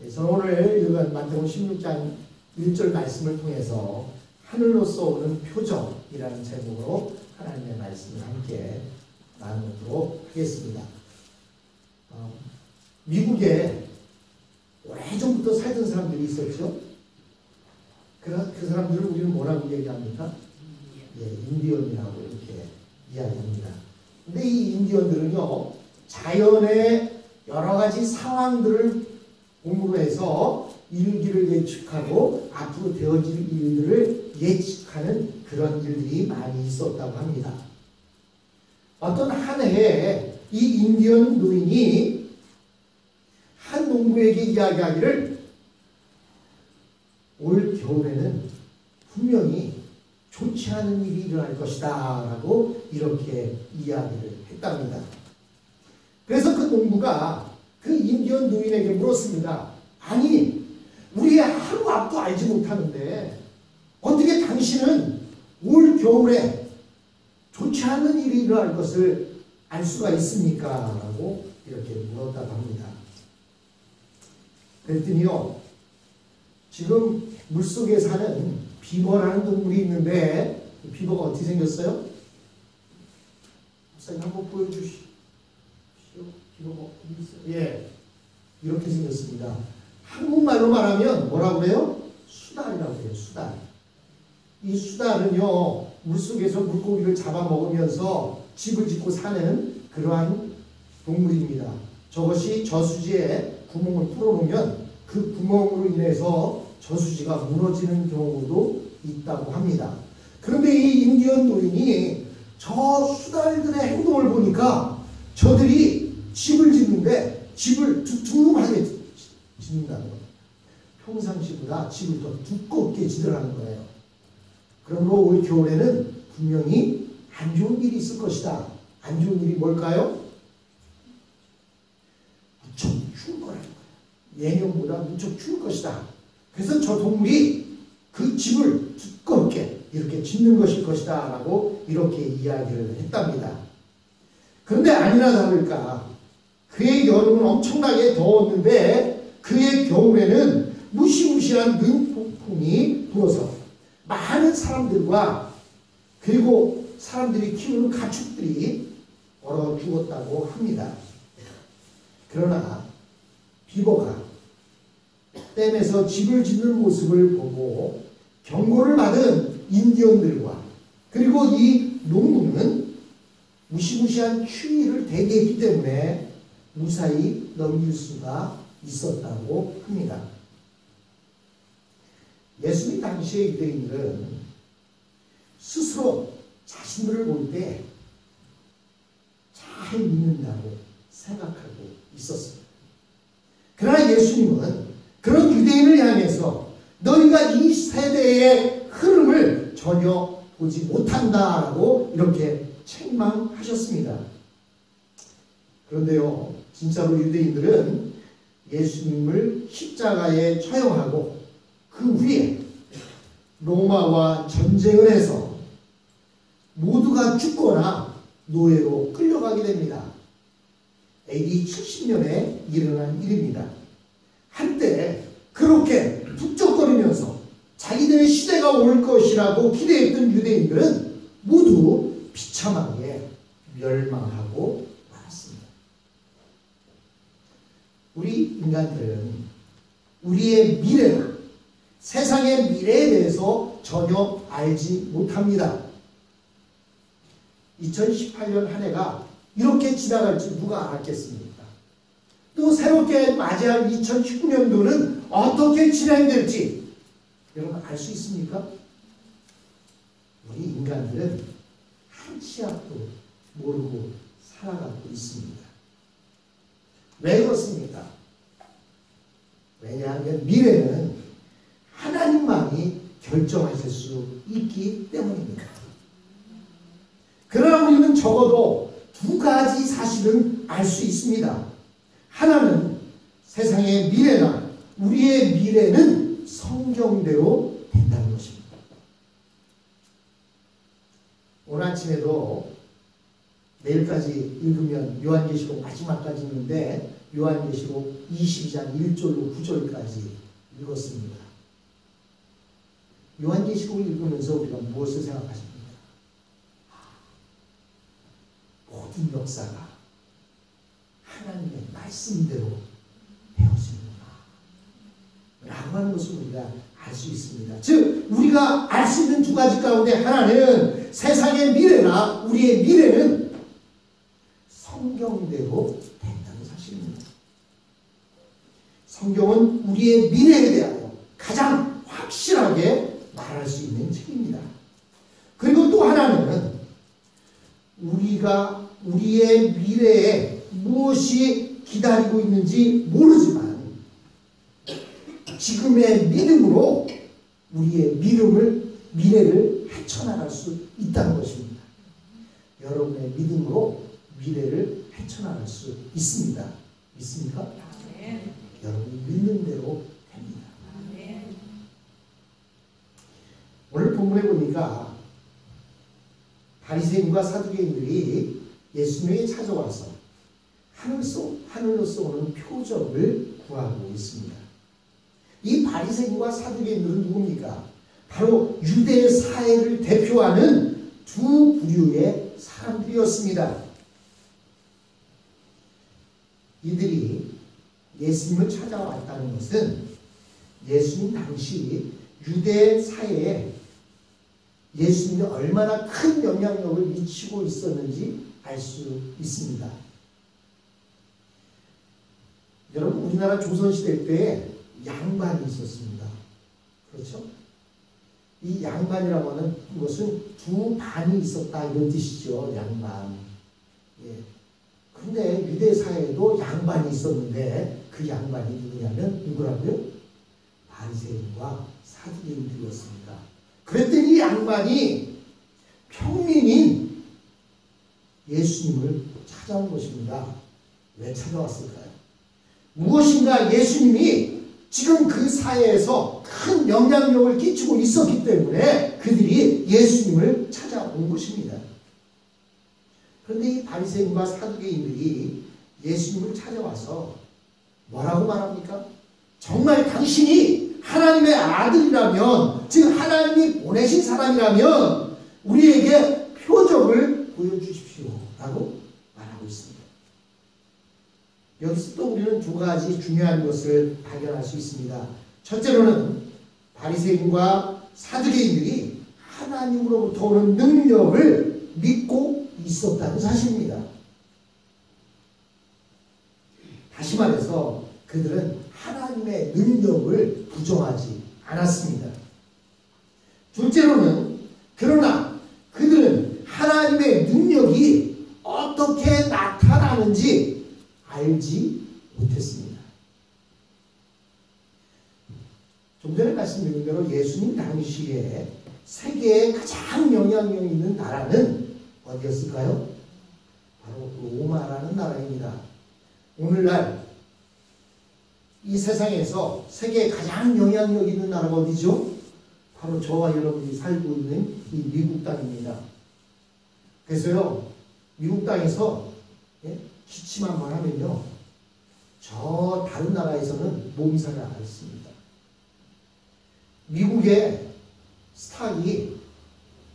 저는 오늘 읽은 마태복음 16장 1절 말씀을 통해서 하늘로서 오는 표정이라는 제목으로 하나님의 말씀을 함께 나누도록 하겠습니다. 미국에 오래전부터 살던 사람들이 있었죠. 그 사람들을 우리는 뭐라고 얘기합니까? 인디언이라고 이렇게 이야기합니다. 근데 이 인디언들은요, 자연의 여러 가지 상황들을 공부로 해서 일기를 예측하고 앞으로 되어질 일들을 예측하는 그런 일들이 많이 있었다고 합니다. 어떤 한 해에 이 인디언 노인이 한 농부에게 이야기하기를 올 겨울에는 분명히 좋지 않은 일이 일어날 것이다 라고 이렇게 이야기를 했답니다. 그래서 그 농부가 그 인디언 노인에게 물었습니다. 아니, 우리의 하루 앞도 알지 못하는데 어떻게 당신은 올 겨울에 좋지 않은 일이 일어날 것을 알 수가 있습니까? 라고 이렇게 물었다고 합니다. 그랬더니요, 지금 물속에 사는 비버라는 동물이 있는데 비버가 어떻게 생겼어요? 목사님 한번 보여주시오. 비버가 어디 있어요? 예, 이렇게 생겼습니다. 한국말로 말하면 뭐라고 그래요? 수달이라고 해요. 수달. 이 수달은요, 물속에서 물고기를 잡아먹으면서 집을 짓고 사는 그러한 동물입니다. 저것이 저수지에 구멍을 뚫어놓으면 그 구멍으로 인해서 저수지가 무너지는 경우도 있다고 합니다. 그런데 이 인디언 노인이 저 수달들의 행동을 보니까 저들이 집을 짓는데 집을 두툼하게 짓는다는 거예요. 평상시보다 집을 더 두껍게 지으라는 거예요. 그러므로 올 겨울에는 분명히 안 좋은 일이 있을 것이다. 안 좋은 일이 뭘까요? 무척 추울 거라는 거예요. 예년보다 무척 추울 것이다. 그래서 저 동물이 그 집을 두껍게 이렇게 짓는 것일 것이다 라고 이렇게 이야기를 했답니다. 그런데 아니나 다를까 그의 여름은 엄청나게 더웠는데 그의 겨울에는 무시무시한 눈폭풍이 불어서 많은 사람들과 그리고 사람들이 키우는 가축들이 얼어 죽었다고 합니다. 그러나 비버가 댐에서 집을 짓는 모습을 보고 경고를 받은 인디언들과 그리고 이 농부는 무시무시한 추위를 대비했기 때문에 무사히 넘길 수가 있었다고 합니다. 예수님 당시의 유대인들은 스스로 자신들을 볼 때 잘 믿는다고 생각하고 있었습니다. 그러나 예수님은 그런 유대인을 향해서 너희가 이 세대의 흐름을 전혀 보지 못한다라고 이렇게 책망하셨습니다. 그런데요, 진짜로 유대인들은 예수님을 십자가에 처형하고 그 후에 로마와 전쟁을 해서 모두가 죽거나 노예로 끌려가게 됩니다. AD 70년에 일어난 일입니다. 한때 그렇게 북적거리면서 자기들의 시대가 올 것이라고 기대했던 유대인들은 모두 비참하게 멸망하고 말았습니다. 우리 인간들은 우리의 미래나 세상의 미래에 대해서 전혀 알지 못합니다. 2018년 한 해가 이렇게 지나갈지 누가 알았겠습니까? 또 새롭게 맞이할 2019년도는 어떻게 진행될지 여러분 알 수 있습니까? 우리 인간들은 한 치 앞도 모르고 살아가고 있습니다. 왜 그렇습니까? 왜냐하면 미래는 하나님만이 결정하실 수 있기 때문입니다. 그러나 우리는 적어도 두 가지 사실은 알 수 있습니다. 하나는 세상의 미래나 우리의 미래는 성경대로 된다는 것입니다. 오늘 아침에도 내일까지 읽으면 요한계시록 마지막까지 있는데 요한계시록 22장 1절로 9절까지 읽었습니다. 요한계시록을 읽으면서 우리가 무엇을 생각하십니까? 모든 역사가 하나님의 말씀대로 되어지는구나 라고 하는 것을 우리가 알 수 있습니다. 즉 우리가 알 수 있는 두 가지 가운데 하나는 세상의 미래나 우리의 미래는 성경대로 된다는 사실입니다. 성경은 우리의 미래에 대하여 가장 확실하게 말할 수 있는 책입니다. 그리고 또 하나는 우리가 우리의 미래에 무엇이 기다리고 있는지 모르지만 지금의 믿음으로 우리의 미래를 헤쳐나갈 수 있다는 것입니다. 여러분의 믿음으로 미래를 헤쳐나갈 수 있습니다. 믿습니까? 네. 여러분이 믿는 대로 됩니다. 네. 오늘 본문에 보니까 바리새인과 사두개인들이 예수님에게 찾아와서 하늘로서 오는 표적을 구하고 있습니다. 이 바리새인과 사두개인들은 누굽니까? 바로 유대 사회를 대표하는 두 부류의 사람들이었습니다. 이들이 예수님을 찾아왔다는 것은 예수님 당시 유대 사회에 예수님이 얼마나 큰 영향력을 미치고 있었는지 알 수 있습니다. 여러분 우리나라 조선시대 때에 양반이 있었습니다. 그렇죠? 이 양반이라고 하는 것은 두 반이 있었다 이런 뜻이죠. 양반. 예. 근데 유대 사회에도 양반이 있었는데 그 양반이 누구라고요? 바리새인과 사두개인들이었습니다. 그랬더니 이 양반이 평민인 예수님을 찾아온 것입니다. 왜 찾아왔을까요? 무엇인가 예수님이 지금 그 사회에서 큰 영향력을 끼치고 있었기 때문에 그들이 예수님을 찾아온 것입니다. 그런데 이 바리새인과 사두개인들이 예수님을 찾아와서 뭐라고 말합니까? 정말 당신이 하나님의 아들이라면, 즉 하나님이 보내신 사람이라면 우리에게 표적을 보여주십시오 라고 말하고 있습니다. 여기서 또 우리는 두 가지 중요한 것을 발견할 수 있습니다. 첫째로는 바리새인과 사두개인들이 하나님으로부터 오는 능력을 믿고 있었다는 사실입니다. 다시 말해서 그들은 하나님의 능력을 부정하지 않았습니다. 둘째로는 그러나 그들은 하나님의 능력이 어떻게 나타나는지 알지 못했습니다. 좀 전에 말씀드린 대로 예수님 당시에 세계에 가장 영향력 있는 나라는 어디였을까요? 바로 로마라는 나라입니다. 오늘날 이 세상에서 세계에 가장 영향력 있는 나라가 어디죠? 바로 저와 여러분이 살고 있는 이 미국 땅입니다. 그래서요, 미국 땅에서 기침 한번 하면요, 저 다른 나라에서는 몸살을 앓습니다. 미국의 스탁이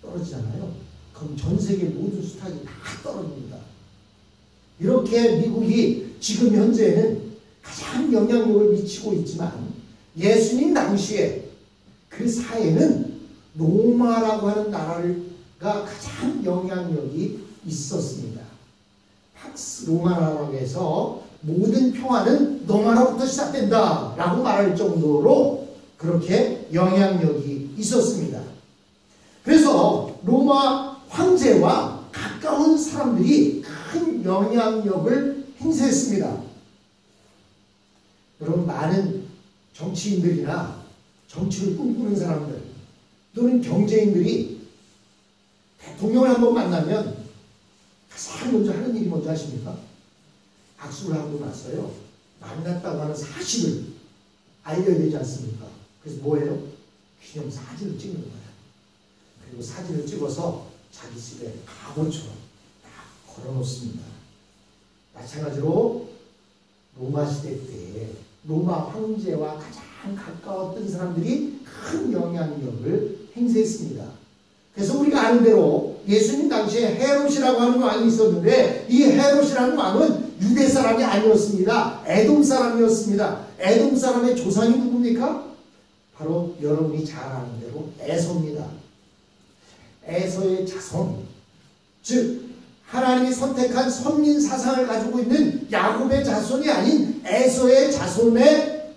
떨어지잖아요. 그럼 전 세계 모든 스탁이 다 떨어집니다. 이렇게 미국이 지금 현재는 가장 영향력을 미치고 있지만 예수님 당시에 그 사회는 로마라고 하는 나라가 가장 영향력이 있었습니다. 팍스 로마나라에서 모든 평화는 로마로부터 시작된다 라고 말할 정도로 그렇게 영향력이 있었습니다. 그래서 로마 황제와 가까운 사람들이 큰 영향력을 행사했습니다. 여러분, 많은 정치인들이나 정치를 꿈꾸는 사람들 또는 경제인들이 대통령을 한번 만나면 가장 먼저 하는 일이 뭔지 아십니까? 악수를 하고 나서요, 만났다고 하는 사실을 알려야 되지 않습니까? 그래서 뭐예요? 기념사진을 찍는 거예요. 그리고 사진을 찍어서 자기 집에 가본처럼 딱 걸어놓습니다. 마찬가지로 로마 시대 때 로마 황제와 가장 가까웠던 사람들이 큰 영향력을 행사했습니다. 그래서 우리가 아는 대로 예수님 당시에 헤롯이라고 하는 왕이 있었는데 이 헤롯이라는 왕은 유대 사람이 아니었습니다. 에돔 사람이었습니다. 에돔 사람의 조상이 누굽니까? 바로 여러분이 잘 아는 대로 에서입니다. 에서의 자손, 즉 하나님이 선택한 선민 사상을 가지고 있는 야곱의 자손이 아닌 에서의 자손의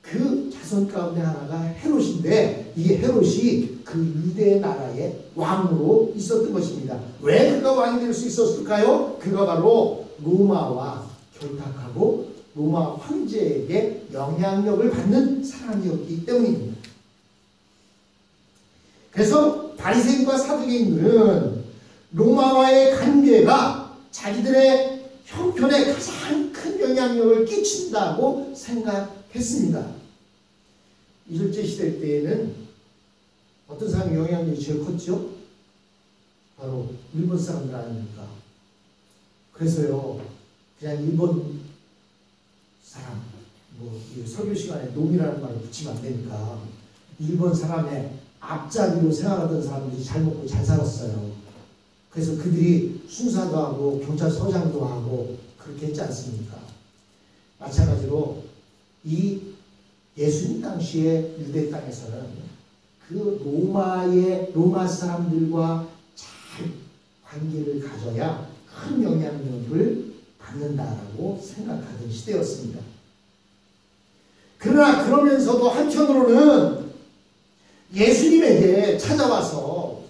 그 자손 가운데 하나가 헤롯인데 이 헤롯이 그 유대 나라의 왕으로 있었던 것입니다. 왜 그가 왕이 될 수 있었을까요? 그가 바로 로마와 결탁하고 로마 황제에게 영향력을 받는 사람이었기 때문입니다. 그래서 바리새인과 사두개인들은 로마와의 관계가 자기들의 형편에 가장 큰 영향력을 끼친다고 생각했습니다. 일제 시대 때에는 어떤 사람이 영향력이 제일 컸죠? 바로 일본 사람들 아닙니까? 그래서요, 그냥 일본 사람, 설교 시간에 놈이라는 말을 붙이면 안 되니까 일본 사람의 앞자리로 생각하던 사람들이 잘 먹고 잘 살았어요. 그래서 그들이 순사도 하고 경찰서장도 하고 그렇게 했지 않습니까? 마찬가지로 이 예수님 당시의 유대 땅에서는 그 로마 사람들과 잘 관계를 가져야 큰 영향력을 받는다라고 생각하던 시대였습니다. 그러나 그러면서도 한편으로는 예수님에게 찾아와서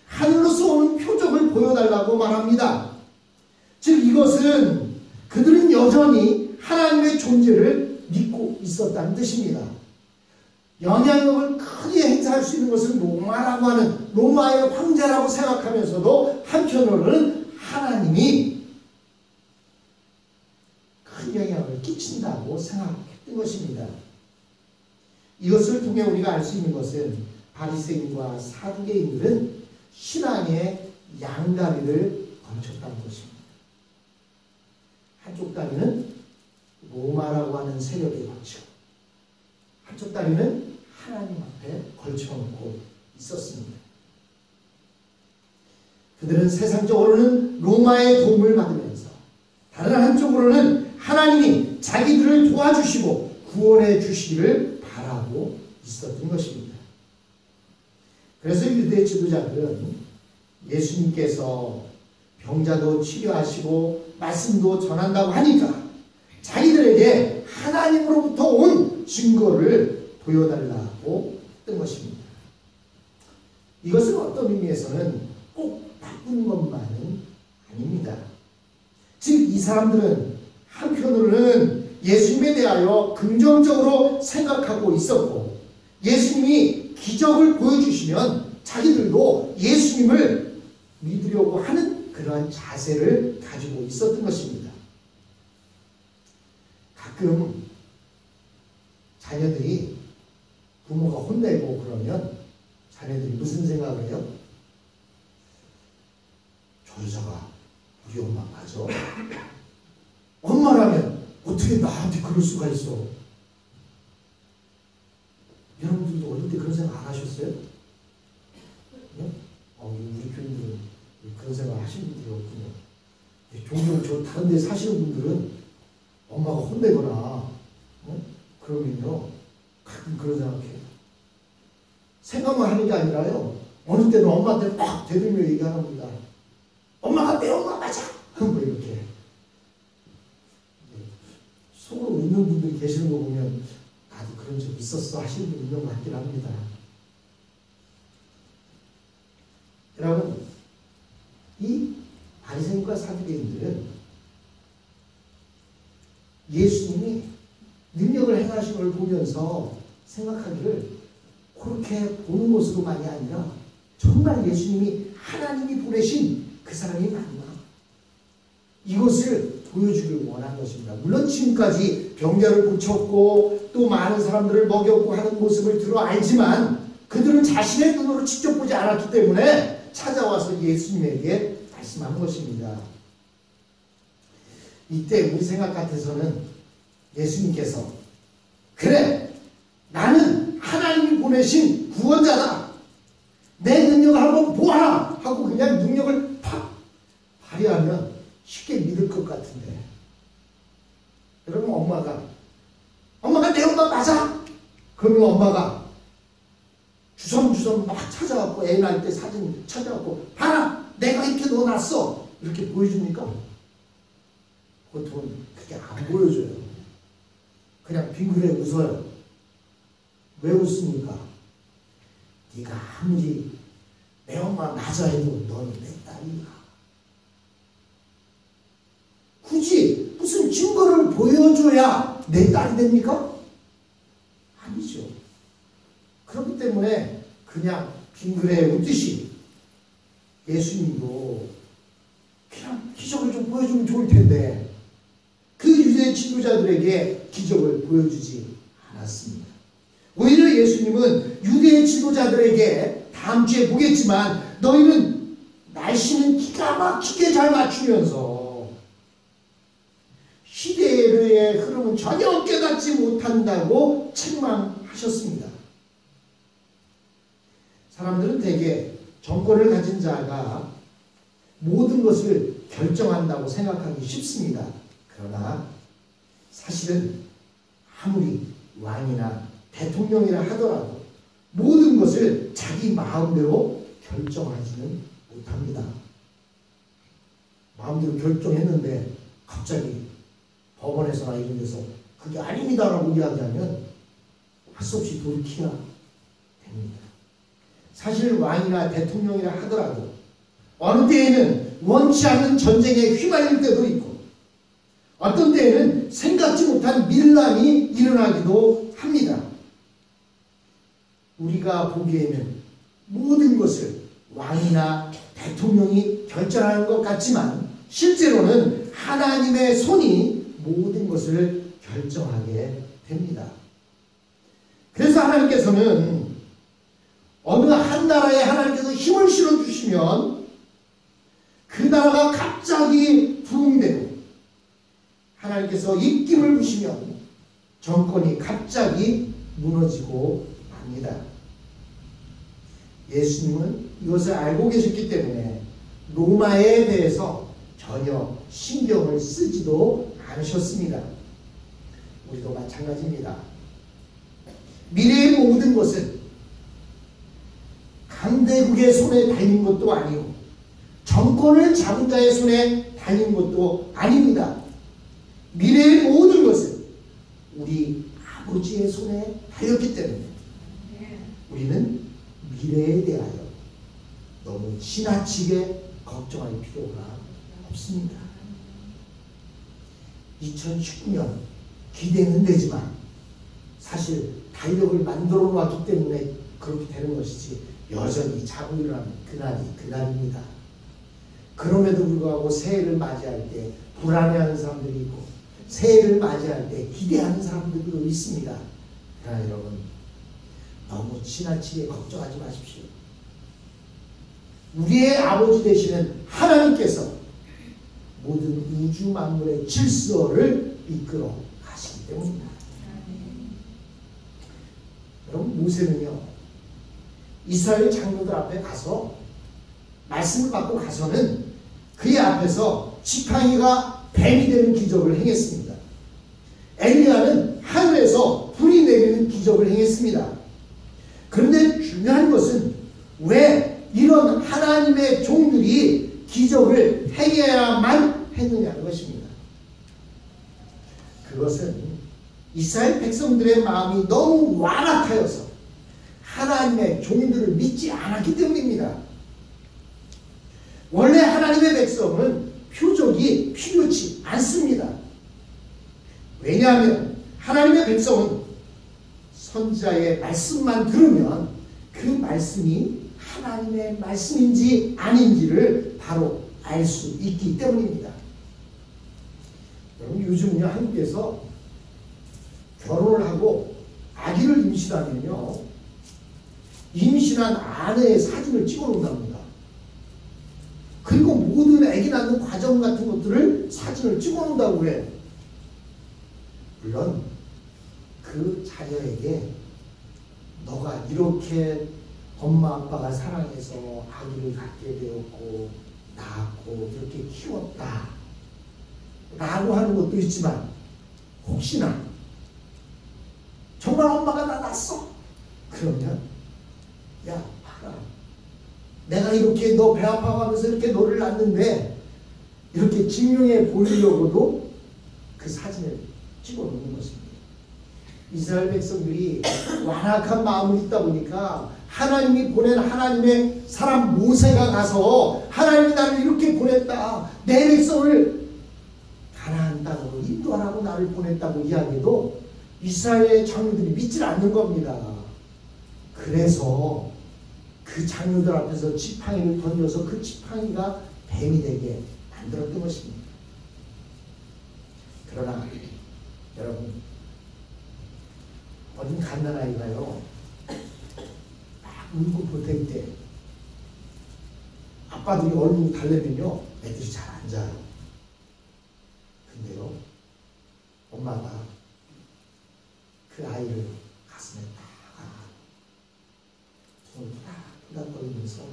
하늘로서 오는 표적을 보여달라고 말합니다. 즉 이것은 그들은 여전히 하나님의 존재를 믿고 있었다는 뜻입니다. 영향력을 크게 행사할 수 있는 것은 로마라고 하는 로마의 황제라고 생각하면서도 한편으로는 하나님이 큰 영향을 끼친다고 생각했던 것입니다. 이것을 통해 우리가 알 수 있는 것은 바리새인과 사두개인들은 신앙의 양다리를 걸쳤다는 것입니다. 한쪽 다리는 로마라고 하는 세력에 걸쳐 한쪽 다리는 하나님 앞에 걸쳐놓고 있었습니다. 그들은 세상적으로는 로마의 도움을 받으면서 다른 한쪽으로는 하나님이 자기들을 도와주시고 구원해 주시기를 바라고 있었던 것입니다. 그래서 유대 지도자들은 예수님께서 병자도 치료하시고 말씀도 전한다고 하니까 자기들에게 하나님으로부터 온 증거를 보여달라고 했던 것입니다. 이것은 어떤 의미에서는 꼭 나쁜 것만은 아닙니다. 즉 이 사람들은 한편으로는 예수님에 대하여 긍정적으로 생각하고 있었고 예수님이 기적을 보여주시면 자기들도 예수님을 믿으려고 하는 그러한 자세를 가지고 있었던 것입니다. 가끔 자녀들이 부모가 혼내고 그러면 자녀들이 무슨 생각을 해요? 저 여자가 우리 엄마 맞아? 엄마라면 어떻게 나한테 그럴 수가 있어? 여러분들도 어릴 때 그런 생각 안 하셨어요? 네? 우리 교인들은 그런 생각 하시는 분들이 없군요. 종종 저 다른 데 사시는 분들은 엄마가 혼내거나 그러면요 가끔 그런 생각해요. 생각만 하는 게 아니라요 어느 때는 엄마한테 딱 대들며 얘기하는 겁니다. 엄마가 내 엄마 맞아! 뭐 이렇게 속으로 웃는 분들이 계시는 거 보면 나도 그런 적 있었어 하시는 분 있는 것 같긴 합니다. 여러분 이 바리새인과 사두개인들은 예수님이 능력을 행하신 걸 보면서 생각하기를 그렇게 보는 것으로만이 아니라 정말 예수님이 하나님이 보내신 그 사람이 맞나? 이것을 보여주길 원한 것입니다. 물론 지금까지 병자를 고쳤고 또 많은 사람들을 먹였고 하는 모습을 들어 알지만 그들은 자신의 눈으로 직접 보지 않았기 때문에 찾아와서 예수님에게 말씀한 것입니다. 이때 우리 생각 같아서는 예수님께서 그래 나는 하나님이 보내신 구원자다. 내 능력을 한번 보아라 하고 그냥 능력을 팍 발휘하면 쉽게 믿을 것 같은데 여러분 엄마가 내 엄마 맞아? 그러면 엄마가 주섬주섬 막 찾아갖고 애 낳을 때 사진 찾아갖고 봐라 내가 이렇게 넣어놨어 이렇게 보여줍니까? 보통은 그게 안 보여줘요. 그냥 빙그레 웃어요. 왜 웃습니까? 네가 아무리 내 엄마 맞아 해도 너는 내 딸이야. 굳이 무슨 증거를 보여줘야 내 딸이 됩니까? 아니죠. 그렇기 때문에 그냥 빙그레 웃듯이 예수님도 그냥 기적을 좀 보여주면 좋을 텐데 그 유대 지도자들에게 기적을 보여주지 않았습니다. 오히려 예수님은 유대 지도자들에게 다음 주에 보겠지만 너희는 날씨는 기가 막히게 잘 맞추면서 시대의 흐름은 전혀 깨닫지 못한다고 책망하셨습니다. 사람들은 대개 정권을 가진 자가 모든 것을 결정한다고 생각하기 쉽습니다. 그러나 사실은 아무리 왕이나 대통령이라 하더라도 모든 것을 자기 마음대로 결정하지는 못합니다. 마음대로 결정했는데 갑자기 법원에서나 이런 데서 그게 아닙니다라고 이야기하면 할 수 없이 돌이켜야 됩니다. 사실 왕이나 대통령이라 하더라도 어느 때에는 원치 않는 전쟁에 휘말릴 때도 있고 어떤 때에는 생각지 못한 밀란이 일어나기도 합니다. 우리가 보기에는 모든 것을 왕이나 대통령이 결정하는 것 같지만 실제로는 하나님의 손이 모든 것을 결정하게 됩니다. 그래서 하나님께서는 어느 한 나라에 하나님께서 힘을 실어주시면 그 나라가 갑자기 부흥되고 하나님께서 입김을 부시면 정권이 갑자기 무너지고 맙니다. 예수님은 이것을 알고 계셨기 때문에 로마에 대해서 전혀 신경을 쓰지도 않으셨습니다. 우리도 마찬가지입니다. 미래의 모든 것은 강대국의 손에 달린 것도 아니고 정권을 잡은 자의 손에 달린 것도 아닙니다. 미래의 모든 것은 우리 아버지의 손에 달렸기 때문에 우리는 미래에 대하여 너무 지나치게 걱정할 필요가 없습니다. 2019년 기대는 되지만 사실 달력을 만들어 놓았기 때문에 그렇게 되는 것이지 여전히 자고 일어나는 그날이 그날입니다. 그럼에도 불구하고 새해를 맞이할 때 불안해하는 사람들이 있고 새해를 맞이할 때 기대하는 사람들도 있습니다. 그러나 여러분 너무 지나치게 걱정하지 마십시오. 우리의 아버지 되시는 하나님께서 모든 우주 만물의 질서를 이끌어 가시기 때문입니다. 여러분 모세는요 이스라엘 장로들 앞에 가서 말씀을 받고 가서는 그의 앞에서 지팡이가 뱀이 되는 기적을 행했습니다. 엘리야는 하늘에서 불이 내리는 기적을 행했습니다. 그런데 중요한 것은 왜 이런 하나님의 종들이 기적을 행해야만 했느냐는 것입니다. 그것은 이스라엘 백성들의 마음이 너무 완악하여서 하나님의 종들을 믿지 않았기 때문입니다. 원래 하나님의 백성은 표적이 필요치 않습니다. 왜냐하면 하나님의 백성은 선지자의 말씀만 들으면 그 말씀이 하나님의 말씀인지 아닌지를 바로 알 수 있기 때문입니다. 여러분 요즘은요 한국에서 결혼을 하고 아기를 임신하면요 임신한 아내의 사진을 찍어 놓는답니다. 그리고 모든 아기 낳는 과정 같은 것들을 사진을 찍어 놓는다고 해요. 물론 그 자녀에게 너가 이렇게 엄마 아빠가 사랑해서 아기를 갖게 되었고 낳았고 이렇게 키웠다 라고 하는 것도 있지만, 혹시나 정말 엄마가 나 낳았어 그러면 야 봐라, 내가 이렇게 너 배 아파가면서 이렇게 너를 낳는데 이렇게 증명해 보이려고도 그 사진을 찍어 놓는 것입니다. 이스라엘 백성들이 완악한 마음이 있다 보니까 하나님이 보낸 하나님의 사람 모세가 가서 하나님이 나를 이렇게 보냈다, 내 백성을 가나안 땅으로 인도하라고 나를 보냈다고 이야기해도 이스라엘의 장로들이 믿질 않는 겁니다. 그래서 그 장로들 앞에서 지팡이를 던져서 그 지팡이가 뱀이 되게 만들었던 것입니다. 그러나 여러분, 어린 갓난아이가요 막 울고 보탤 때 아빠들이 얼굴 달래면요 애들이 잘 안 자요. 근데요 엄마가 그 아이를 가슴에 딱 안고 손을 토닥토닥거리면서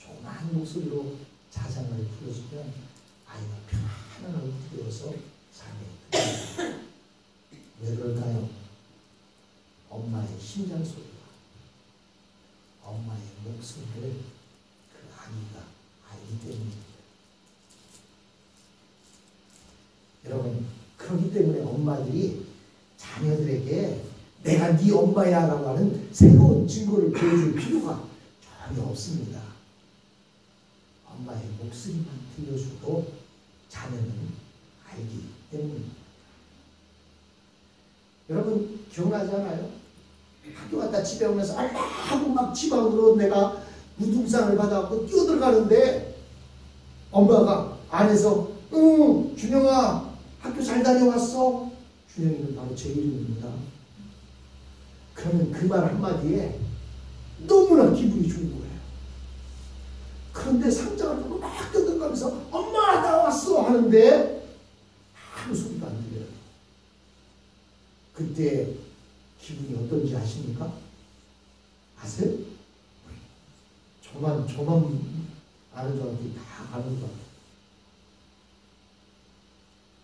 조그마한 목소리로 자장을 불러주면 아이가 편안한 얼굴이어서 잠에 듭니다. 왜 그럴까요? 엄마의 심장 소리가, 엄마의 목소리를 그 아기가 알기 때문입니다. 여러분, 그렇기 때문에 엄마들이 자녀들에게 내가 네 엄마야 라고 하는 새로운 증거를 보여줄 필요가 전혀 없습니다. 엄마의 목소리만 들려줘도 자녀는 알기 때문입니다. 여러분 기억나지 않아요? 학교 갔다 집에 오면서 알라 하고 막 집 안으로 내가 우등상을 받아갖고 뛰어들어가는데 엄마가 안에서 응 준영아 학교 잘 다녀왔어? 준영이는 바로 제 이름입니다. 그러면 그 말 한마디에 너무나 기분이 좋은 거예요. 그런데 상장을 보고 막 떠들면서 엄마 나왔어 하는데 아무 소리가 안 들려요. 그때 기분이 어떤지 아십니까? 아세요? 저만 아는 사람들이 다 아는 것 같아요.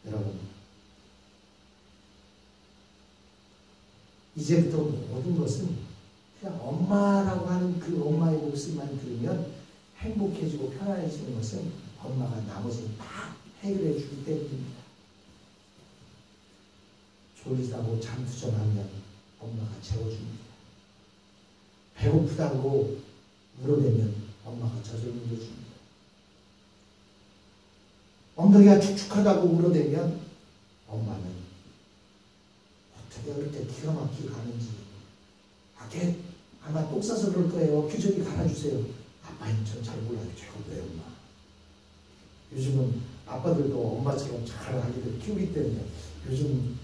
여러분, 이제부터 모든 것은 그냥 엄마라고 하는 그 엄마의 목소리만 들으면 행복해지고 편안해지는 것은 엄마가 나머지는 다 해결해 주기 때문입니다. 졸리다고 잠투정하면 엄마가 재워줍니다. 배고프다고 물어대면 엄마가 젖을 물어줍니다. 엉덩이가 축축하다고 물어대면 엄마는 어떻게 어릴 때 기가 막히게 가는지, 걔 아마 똥 싸서 그럴 거예요. 규정이 갈아주세요. 아빠는 전 잘 몰라요. 제가 왜 엄마. 요즘은 아빠들도 엄마처럼 잘 아기들 키우기 때문에 요즘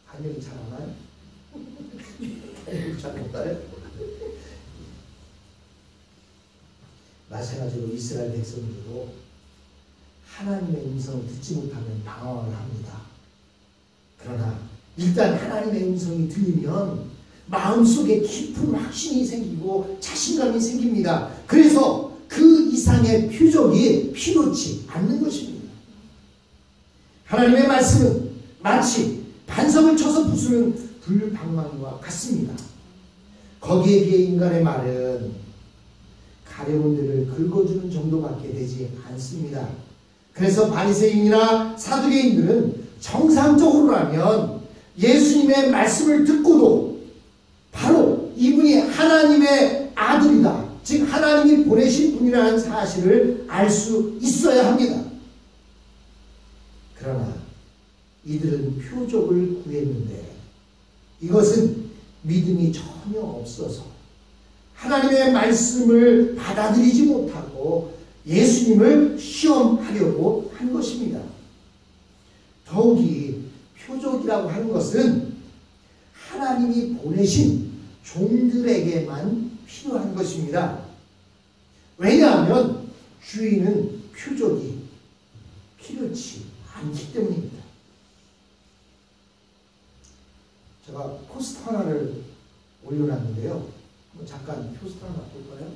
한명이 잘 안 와요? 잘 못 와요? 마찬가지로 이스라엘 백성들도 하나님의 음성을 듣지 못하면 방황을 합니다. 그러나 일단 하나님의 음성이 들리면 마음속에 깊은 확신이 생기고 자신감이 생깁니다. 그래서 그 이상의 표적이 필요치 않는 것입니다. 하나님의 말씀은 마치 반석을 쳐서 부수는 불방망이와 같습니다. 거기에 비해 인간의 말은 가려운 데를 긁어주는 정도밖에 되지 않습니다. 그래서 바리새인이나 사두개인들은 정상적으로라면 예수님의 말씀을 듣고도 바로 이분이 하나님의 아들이다, 즉 하나님이 보내신 분이라는 사실을 알 수 있어야 합니다. 그러나 이들은 표적을 구했는데 이것은 믿음이 전혀 없어서 하나님의 말씀을 받아들이지 못하고 예수님을 시험하려고 한 것입니다. 더욱이 표적이라고 하는 것은 하나님이 보내신 종들에게만 필요한 것입니다. 왜냐하면 주인은 표적이 필요치 않기 때문입니다. 포스터 하나를 올려놨는데요. 한번 잠깐 포스터 하나 볼까요?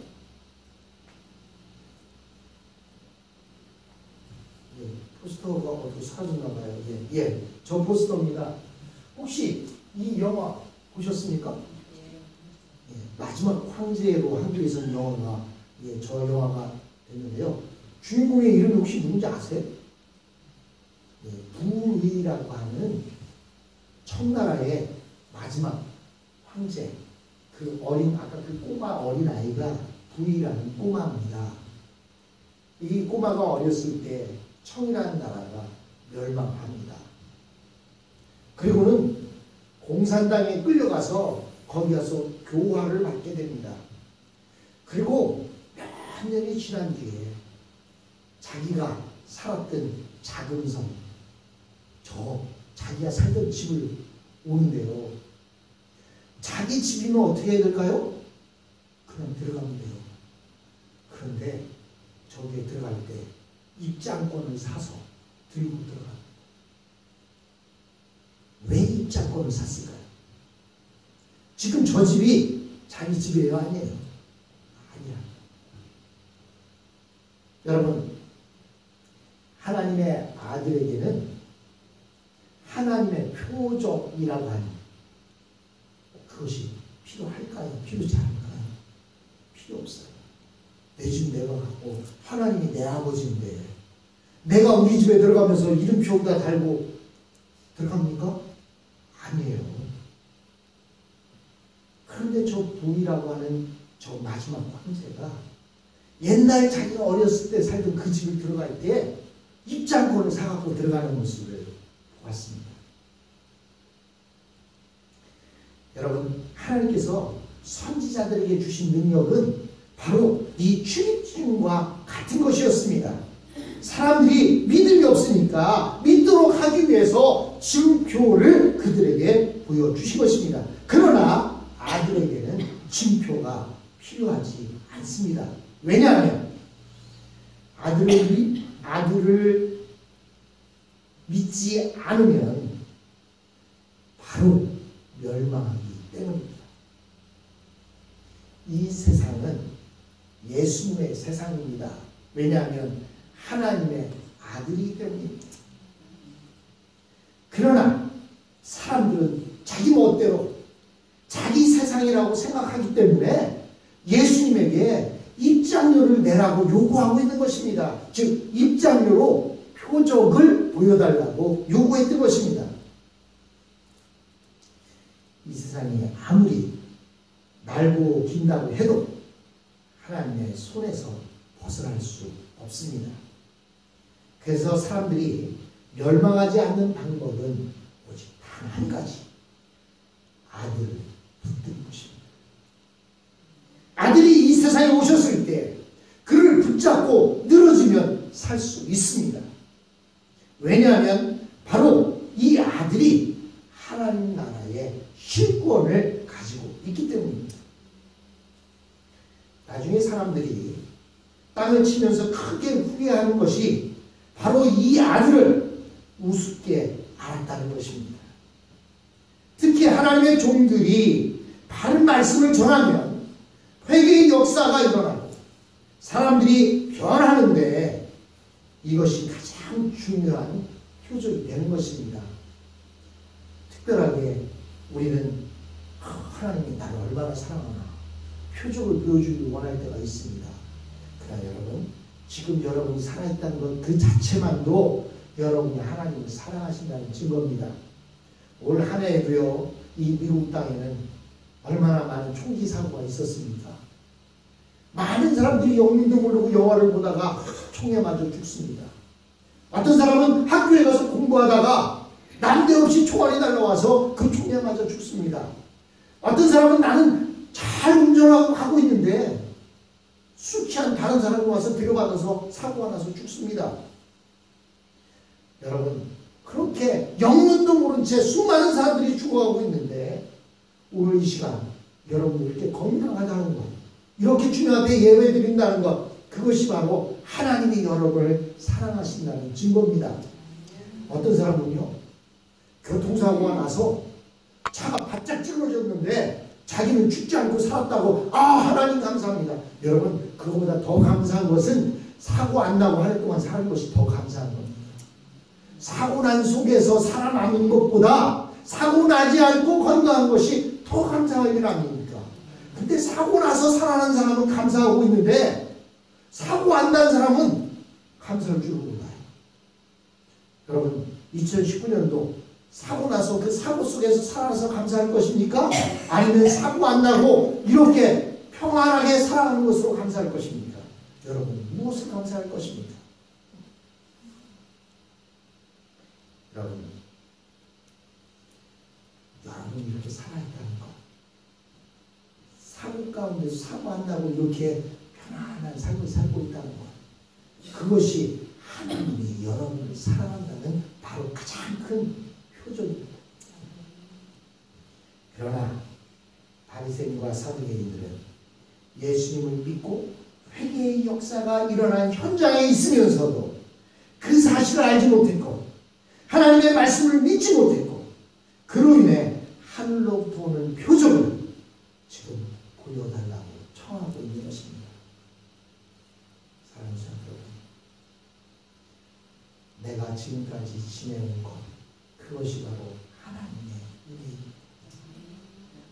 예, 포스터가 어디 사라졌나 봐요. 예, 저 포스터입니다. 혹시 이 영화 보셨습니까? 예, 마지막 황제로 한국에서는 영화가 저 영화가 됐는데요. 주인공의 이름이 혹시 누군지 아세요? 예, 부의라고 하는 청나라의 마지막 황제, 그 아까 그 꼬마 어린아이가 부의라는 꼬마입니다. 이 꼬마가 어렸을 때 청이라는 나라가 멸망합니다. 그리고는 공산당에 끌려가서 거기 가서 교화를 받게 됩니다. 그리고 몇 년이 지난 뒤에 자기가 살았던 자금성, 자기가 살던 집을 오는데요. 자기 집이면 어떻게 해야 될까요? 그냥 들어가면 돼요. 그런데 저기에 들어갈 때 입장권을 사서 들고 들어갑니다. 왜 입장권을 샀을까요? 지금 저 집이 자기 집이에요? 아니에요? 아니야. 여러분, 하나님의 아들에게는 하나님의 표적이라고 하는 그것이 필요할까요? 필요치 않을까요? 필요 없어요. 내 집 내가 갖고 하나님이 내 아버지인데 내가 우리 집에 들어가면서 이름표 여기다 달고 들어갑니까? 아니에요. 그런데 저 부이라고 하는 저 마지막 황제가 옛날 자기가 어렸을 때 살던 그 집을 들어갈 때 입장권을 사갖고 들어가는 모습을 보았습니다. 여러분, 하나님께서 선지자들에게 주신 능력은 바로 이 출입증과 같은 것이었습니다. 사람들이 믿음이 없으니까 믿도록 하기 위해서 증표를 그들에게 보여주신 것입니다. 그러나 아들에게는 증표가 필요하지 않습니다. 왜냐하면 아들을 믿지 않으면 바로 멸망하기 때문입니다. 이 세상은 예수님의 세상입니다. 왜냐하면 하나님의 아들이기 때문입니다. 그러나 사람들은 자기 멋대로 자기 세상이라고 생각하기 때문에 예수님에게 입장료를 내라고 요구하고 있는 것입니다. 즉 입장료로 표적을 보여달라고 요구했던 것입니다. 이 세상이 아무리 날고 긴다고 해도 하나님의 손에서 벗어날 수 없습니다. 그래서 사람들이 멸망하지 않는 방법은 오직 단 한 가지, 아들을 붙드는 것입니다. 아들이 이 세상에 오셨을 때 그를 붙잡고 늘어지면 살 수 있습니다. 왜냐하면 바로 이 아들이 하나님 나라의 실권을 가지고 있기 때문입니다. 나중에 사람들이 땅을 치면서 크게 후회하는 것이 바로 이 아들을 우습게 알았다는 것입니다. 특히 하나님의 종들이 바른 말씀을 전하면 회개의 역사가 일어나고 사람들이 변하는데 이것이 가장 중요한 표적이 되는 것입니다. 특별하게 우리는 하나님이 나를 얼마나 사랑하나 표적을 보여주길 원할 때가 있습니다. 그러나 여러분, 지금 여러분이 살아있다는 것 그 자체만도 여러분이 하나님을 사랑하신다는 증거입니다. 올 한 해에도요, 이 미국 땅에는 얼마나 많은 총기 사고가 있었습니까? 많은 사람들이 영민도 모르고 영화를 보다가 총에 맞아 죽습니다. 어떤 사람은 학교에 가서 공부하다가 난데없이 총알이 날라와서 그 총에 맞아 죽습니다. 어떤 사람은 나는 잘 운전하고 가고 있는데 술 취한 다른 사람이 와서 들여받아서 사고가 나서 죽습니다. 여러분, 그렇게 영문도 모른 채 수많은 사람들이 죽어가고 있는데 오늘 이 시간 여러분이 이렇게 건강하다는 것, 이렇게 주님 앞에 예배드린다는 것, 그것이 바로 하나님이 여러분을 사랑하신다는 증거입니다. 어떤 사람은요, 교통사고가 나서 차가 바짝 찌그러졌는데 자기는 죽지 않고 살았다고 하나님 감사합니다. 여러분 그거보다 더 감사한 것은 사고 안 나고 한 해 동안 사는 것이 더 감사한 겁니다. 사고 난 속에서 살아남은 것보다 사고 나지 않고 건강한 것이 더 감사한 일 아닙니까? 근데 사고 나서 살아난 사람은 감사하고 있는데 사고 안 난 사람은 감사할 줄 몰라요. 여러분 2019년도 사고 나서 그 사고 속에서 살아서 감사할 것입니까? 아니면 사고 안 나고 이렇게 평안하게 살아가는 것으로 감사할 것입니까? 여러분 무엇을 감사할 것입니까? 여러분이 이렇게 살아있다는 것, 사고 가운데서 사고 안 나고 이렇게 편안한 삶을 살고 있다는 것, 그것이 하나님이 여러분을 사랑한다는 바로 가장 큰 표적입니다. 그러나 바리새인과 사두개인들은 예수님을 믿고 회개의 역사가 일어난 현장에 있으면서도 그 사실을 알지 못했고 하나님의 말씀을 믿지 못했고 그로 인해 하늘로부터 오는 표적을 지금 보여달라고 청하고 있는 것입니다. 사랑하는 여러분, 내가 지금까지 지내온 것 그것이 바로 하나님의 은혜입니다.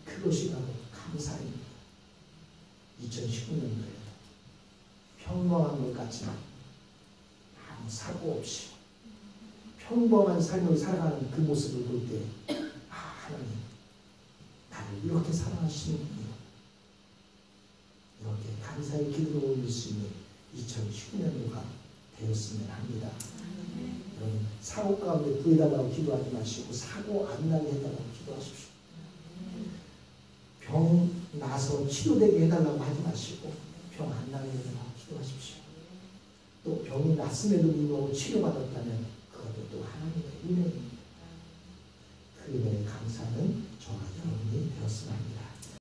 그것이 바로 감사입니다. 2019년도에 평범한 것 같지만 아무 사고 없이 평범한 삶을 살아가는 그 모습을 볼 때 하나님 나를 이렇게 사랑하시는군요. 이렇게 감사의 기도를 올릴 수 있는 2019년도가 되었으면 합니다. 여러분 사고 가운데 구해달라고 기도하지 마시고 사고 안 나게 해달라고 기도하십시오. 병 나서 치료되게 해달라고 하지 마시고 병 안 나게 해달라고 기도하십시오. 또 병이 났음에도 불구하고 치료받았다면 그것도 또 하나님의 은혜입니다.